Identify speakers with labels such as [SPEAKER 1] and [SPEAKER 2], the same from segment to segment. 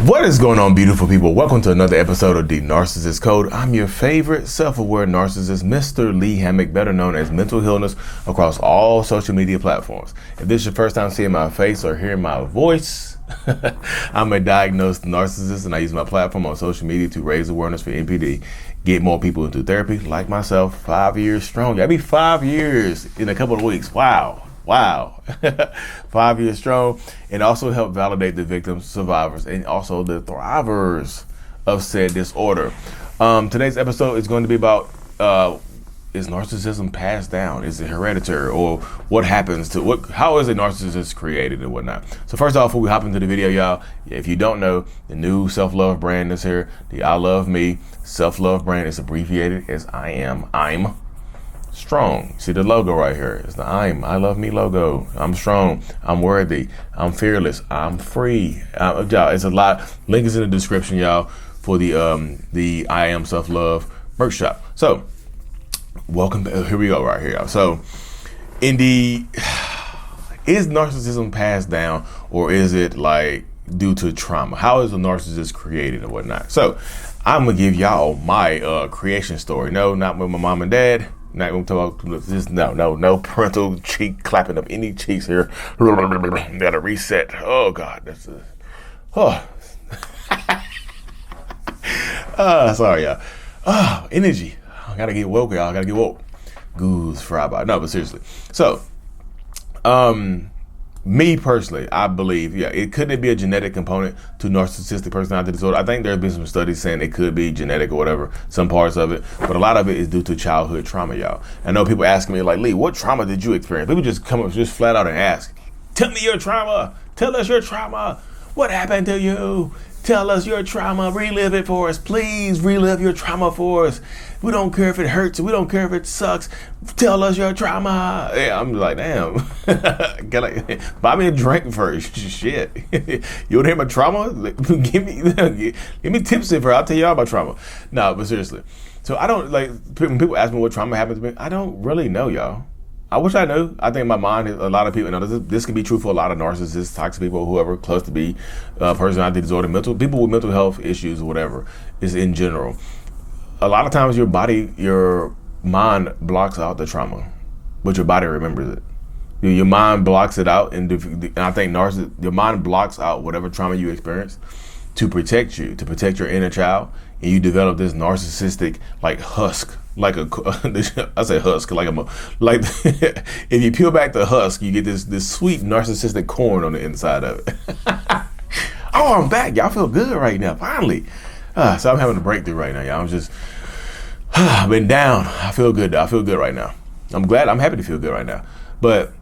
[SPEAKER 1] What is going on, beautiful people? Welcome to another episode of the Narcissists Code. I'm your favorite self-aware narcissist, Mr. Lee Hammock, better known as Mental Illness, across all social media platforms. If this is your first time seeing my face or hearing my voice, I'm a diagnosed narcissist, and I use my platform on social media to raise awareness for NPD, get more people into therapy like myself. 5 years strong. I'll be 5 years in a couple of weeks. Wow. 5 years strong, and also help validate the victims, survivors, and also the thrivers of said disorder. Today's episode is going to be about is narcissism passed down? Is it hereditary, or what happens to how is a narcissist created and whatnot? So first off, before we hop into the video, y'all, if you don't know, the new self-love brand is here. The I Love Me self-love brand is abbreviated as I'm strong. See the logo right here. It's the I Love Me logo. I'm strong. I'm worthy. I'm fearless. I'm free. Y'all, it's a lot. Link is in the description, y'all, for the I Am Self-Love merch shop. So welcome. Here we go right here, y'all. So is narcissism passed down, or is it like due to trauma? How is a narcissist created and whatnot? So I'm gonna give y'all my creation story. No, not with my mom and dad. Not gonna talk about this. No parental cheek clapping of any cheeks here. Gotta reset. Oh God, that's sorry, y'all. Energy. I gotta get woke, y'all. I gotta get woke. Goose fry by. No, but seriously. So, me personally, I believe, it couldn't be a genetic component to narcissistic personality disorder. I think there have been some studies saying it could be genetic or whatever, some parts of it, but a lot of it is due to childhood trauma, y'all. I know people asking me like, Lee, what trauma did you experience? People just come up just flat out and ask, tell me your trauma. Tell us your trauma. What happened to you? Tell us your trauma. Relive it for us. Please relive your trauma for us. We don't care if it hurts. We don't care if it sucks. Tell us your trauma. Yeah, I'm like, damn. Buy me a drink first. Shit. You want to hear my trauma? Give me tips if I'll tell you all about trauma. No, but seriously. So I don't, like, when people ask me what trauma happened to me, I don't really know, y'all. I wish I knew. I think in my mind, a lot of people, this can be true for a lot of narcissists, toxic people, whoever close to be personality disorder, people with mental health issues or whatever, is in general. A lot of times your mind blocks out the trauma, but your body remembers it. Your mind blocks it out, and I think your mind blocks out whatever trauma you experience to protect you, to protect your inner child, and you develop this narcissistic like husk. I say husk, like if you peel back the husk, you get this sweet narcissistic corn on the inside of it. Oh, I'm back. Y'all feel good right now, finally. So I'm having a breakthrough right now, y'all. I'm just, I've been down. I feel good though. I feel good right now. I'm happy to feel good right now. But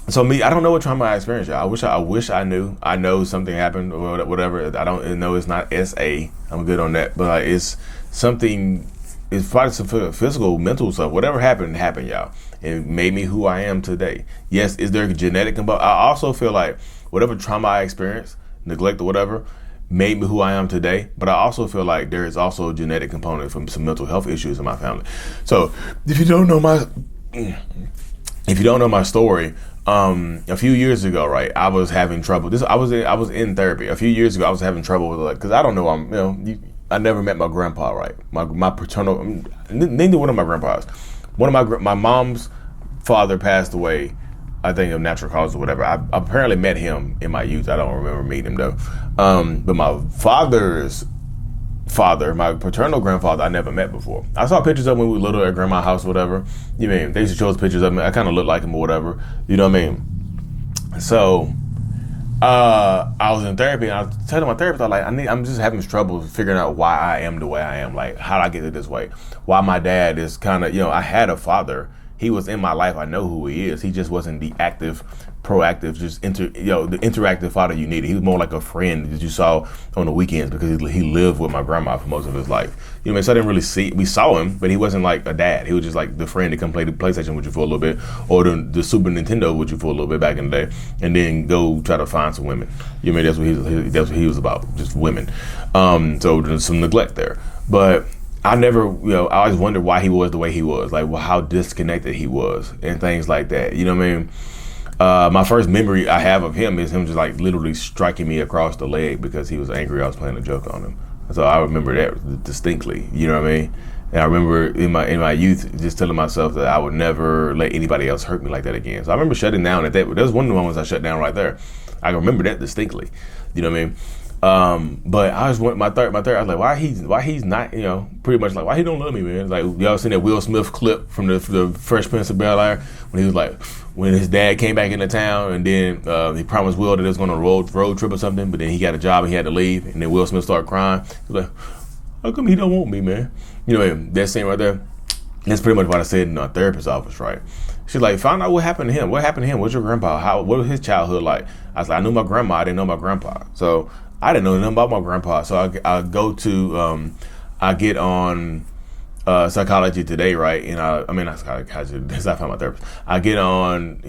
[SPEAKER 1] so me, I don't know what trauma I experienced, y'all. I wish I knew. I know something happened or whatever. I don't know. It's not SA. I'm good on that. But it's something. It's probably some physical, mental stuff. Whatever happened, y'all. It made me who I am today. Yes, is there a genetic component? I also feel like whatever trauma I experienced, neglect or whatever, made me who I am today. But I also feel like there is also a genetic component from some mental health issues in my family. So if you don't know my story, a few years ago, right, I was having trouble. I was in therapy. A few years ago, I was having trouble with because I don't know. I never met my grandpa, right? My paternal, neither one of my grandpas. One of my mom's father passed away, I think of natural causes or whatever. I apparently met him in my youth. I don't remember meeting him though. But my father's father, my paternal grandfather, I never met before. I saw pictures of him when we were little at grandma's house or whatever. You mean they used to show us pictures of me. I kind of looked like him or whatever. You know what I mean? So I was in therapy, and I was telling my therapist, I'm just having trouble figuring out why I am the way I am. Like, how did I get to this way? Why my dad is kind of, I had a father. He was in my life. I know who he is. He just wasn't the active, proactive, just the interactive father you needed. He was more like a friend that you saw on the weekends because he lived with my grandma for most of his life. You know what I mean? So I didn't really we saw him, but he wasn't like a dad. He was just like the friend that come play the PlayStation with you for a little bit, or the Super Nintendo with you for a little bit back in the day, and then go try to find some women. You know what I mean? That's what he was about, just women. So there's some neglect there. But I never, I always wondered why he was the way he was, like how disconnected he was and things like that. You know what I mean? My first memory I have of him is him just like literally striking me across the leg because he was angry I was playing a joke on him. So I remember that distinctly. You know what I mean? And I remember in my youth just telling myself that I would never let anybody else hurt me like that again. So I remember shutting down at that. That was one of the moments I shut down right there. I remember that distinctly. You know what I mean? But I was my third. I was like, why he's not, pretty much like, why he don't love me, man? Like, y'all seen that Will Smith clip from the Fresh Prince of Bel-Air when he was like, when his dad came back into town and then he promised Will that it was going to road trip or something, but then he got a job and he had to leave, and then Will Smith started crying. He was like, how come he don't want me, man? You know, that scene right there, that's pretty much what I said in our therapist's office, right? She's like, find out what happened to him. What happened to him? What's your grandpa? What was his childhood like? I was like, I knew my grandma. I didn't know my grandpa. So I didn't know nothing about my grandpa. So I go to, I get on Psychology Today, right? And not psychology, that's not my therapist. I get on,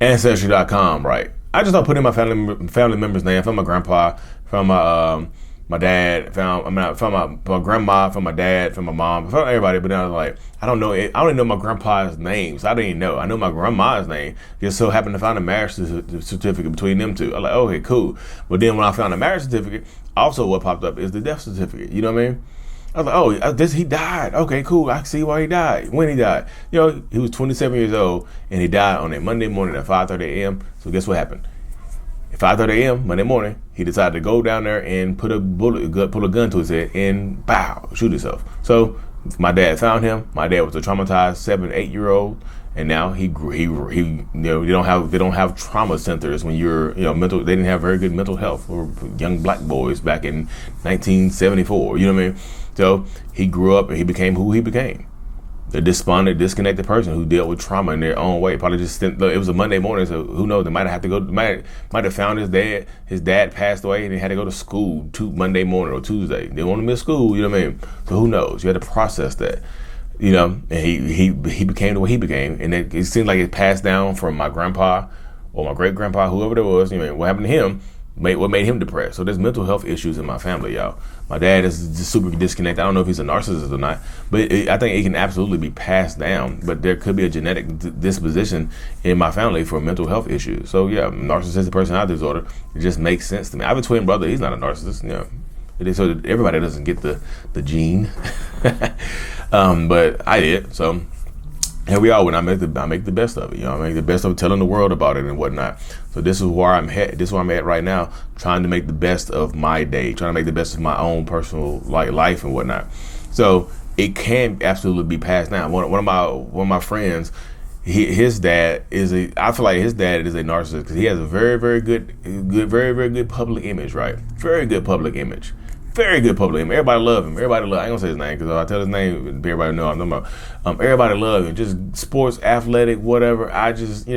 [SPEAKER 1] Ancestry.com, right? I just don't put in my family member's name. From my grandpa, from my dad, from my grandma, from my dad, from my mom, from everybody. But then I was like, I don't even know my grandpa's name. So I didn't even know. I know my grandma's name. Just so happened to find a marriage certificate between them two. I was like, okay, cool. But then when I found a marriage certificate, also what popped up is the death certificate. You know what I mean? I was like, he died. Okay, cool. I see why he died. When he died. He was 27 years old and he died on a Monday morning at 5:30 a.m. So guess what happened? At 5:30 a.m. Monday morning, he decided to go down there and put a gun to his head and shoot himself. So my dad found him. My dad was a traumatized 7-8-year-old, and now he they don't have trauma centers when you're mental. They didn't have very good mental health for young black boys back in 1974. You know what I mean? So he grew up and he became who he became. The despondent, disconnected person who dealt with trauma in their own way. Probably just it was a Monday morning, so who knows? They might have found his dad. His dad passed away, and he had to go to school Monday morning or Tuesday. They want to miss school. You know what I mean? So who knows? You had to process that. And he became the way he became, and it seemed like it passed down from my grandpa or my great grandpa, whoever it was. What happened to him? What made him depressed? So there's mental health issues in my family, y'all. My dad is just super disconnected. I don't know if he's a narcissist or not, but I think it can absolutely be passed down. But there could be a genetic disposition in my family for mental health issues. So yeah, narcissistic personality disorder, it just makes sense to me. I have a twin brother. He's not a narcissist. So everybody doesn't get the gene, but I did. So here we are. When I make the best of it. I make the best of telling the world about it and whatnot. So this is where I'm at. This is where I'm at right now, trying to make the best of my day, trying to make the best of my own personal life and whatnot. So it can absolutely be passed down. One of my friends, his dad I feel like his dad is a narcissist because he has a very, very good, very, very good public image, right? Very good public image. Very good public image. Everybody love him. I ain't gonna say his name because if I tell his name, everybody know I'm talking about. Everybody love him. Just sports, athletic, whatever. I just,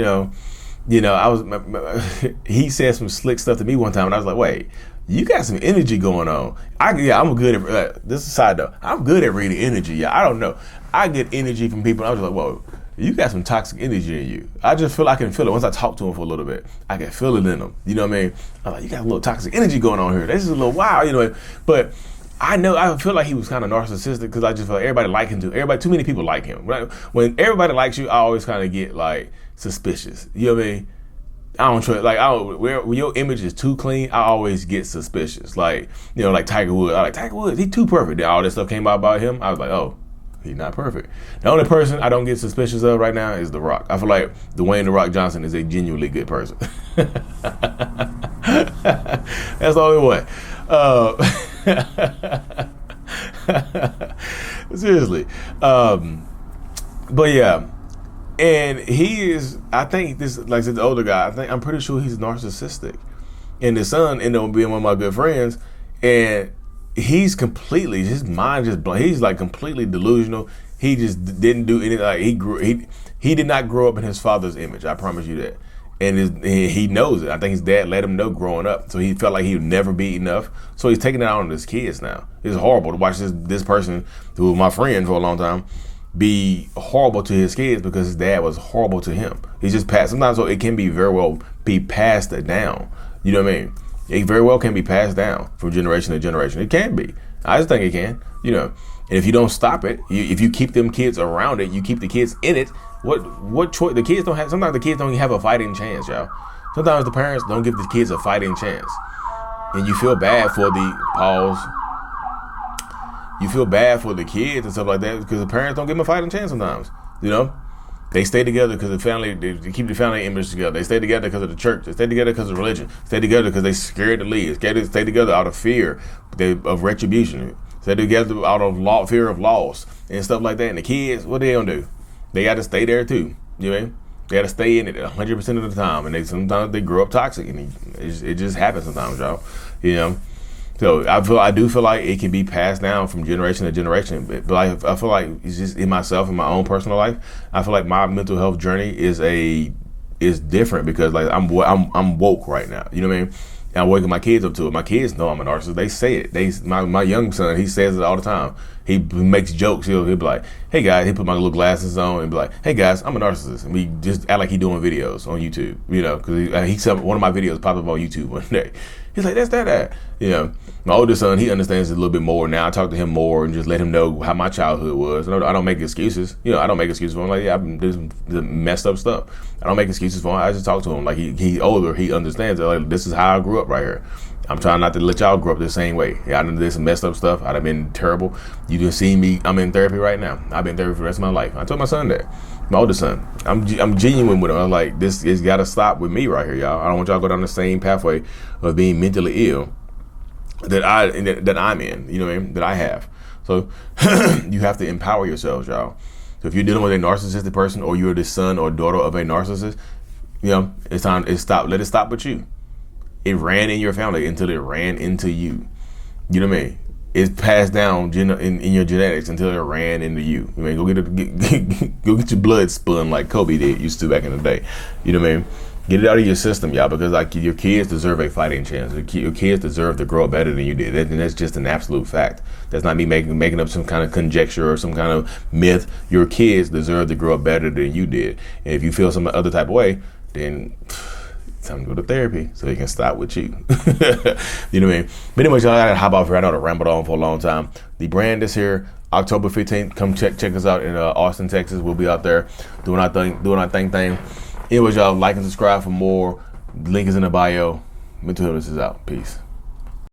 [SPEAKER 1] he said some slick stuff to me one time, and I was like, wait, you got some energy going on. I'm good at, this is a side note, I'm good at reading energy. Yeah, I don't know. I get energy from people. I was like, whoa, you got some toxic energy in you. I just feel I can feel it. Once I talk to them for a little bit, I can feel it in them. You know what I mean? I'm like, you got a little toxic energy going on here. This is a little wild, But I feel like he was kind of narcissistic because I just felt everybody like him too. Too many people like him. Right? When everybody likes you, I always kind of get like suspicious. You know what I mean? I don't trust, when your image is too clean, I always get suspicious. Like Tiger Woods. I like Tiger Woods. He's too perfect. Then all this stuff came out about him. I was like, oh, he's not perfect. The only person I don't get suspicious of right now is The Rock. I feel like Dwayne The Rock Johnson is a genuinely good person. That's the only one. Seriously. But yeah. And he is, I think this, like I said, the older guy, I'm pretty sure he's narcissistic. And his son ended up being one of my good friends. And he's completely, his mind just blown. He's like completely delusional. He just didn't do anything. Like he did not grow up in his father's image. I promise you that. And he knows it. I think his dad let him know growing up. So he felt like he would never be enough. So he's taking it out on his kids now. It's horrible to watch this person who was my friend for a long time be horrible to his kids because his dad was horrible to him. He's just passed. Sometimes it can be very well be passed down. You know what I mean? It very well can be passed down from generation to generation. It can be. I just think it can. And if you don't stop it, if you keep them kids around it, you keep the kids in it, What choice? The kids don't have. Sometimes the kids don't even have a fighting chance, y'all. Sometimes the parents don't give the kids a fighting chance, and you feel bad for the pause. You feel bad for the kids and stuff like that because the parents don't give them a fighting chance sometimes. You know, they stay together because the family, they keep the family image together. They stay together because of the church. They stay together because of religion. Stay together because they scared to leave. Stay together out of fear of retribution. Stay together out of fear of loss and stuff like that. And the kids, what they gonna do? They got to stay there too. You know what I mean? They got to stay in it 100% of the time. And sometimes they grow up toxic, and it just happens sometimes, y'all. You know. So I do feel like it can be passed down from generation to generation, but I feel like it's just in myself, in my own personal life. I feel like my mental health journey is different because like I'm woke right now. You know what I mean? And I'm waking my kids up to it. My kids know I'm a narcissist. They say it. My young son, he says it all the time. He makes jokes. He'll be like, "Hey guys," he put my little glasses on and be like, "Hey guys, I'm a narcissist." And we just act like he doing videos on YouTube, you know, because he said one of my videos popped up on YouTube one day. He's like, "That's that." You know, my oldest son, he understands it a little bit more now. I talk to him more and just let him know how my childhood was. I don't make excuses. You know, I don't make excuses for him. Like, yeah, I've been doing some messed up stuff. I don't make excuses for him. I just talk to him. Like, he's older. He understands that, like, this is how I grew up right here. I'm trying not to let y'all grow up the same way. Yeah, I done did some messed up stuff. I've been terrible. You just see me. I'm in therapy right now. I've been in therapy for the rest of my life. I told my son that. My oldest son. I'm genuine with him. I'm like, this has got to stop with me right here, y'all. I don't want y'all to go down the same pathway of being mentally ill that I'm in. You know what I mean? That I have. So you have to empower yourselves, y'all. So if you're dealing with a narcissistic person, or you're the son or daughter of a narcissist, you know, it's time. Let it stop with you. It ran in your family until it ran into you. You know what I mean? It's passed down in your genetics until it ran into you. You mean, go get your blood spun like Kobe used to back in the day. You know what I mean? Get it out of your system, y'all, because like your kids deserve a fighting chance. Your kids deserve to grow up better than you did, and that's just an absolute fact. That's not me making up some kind of conjecture or some kind of myth. Your kids deserve to grow up better than you did, and if you feel some other type of way, then time to go to therapy so he can stop with you. You know what I mean? But anyway, y'all, I gotta hop off here. I know I rambled on for a long time. The brand is here, October 15th. Come check us out in Austin, Texas. We'll be out there doing our thing. Anyways, y'all, like and subscribe for more. Link is in the bio. Mental Illness is out. Peace.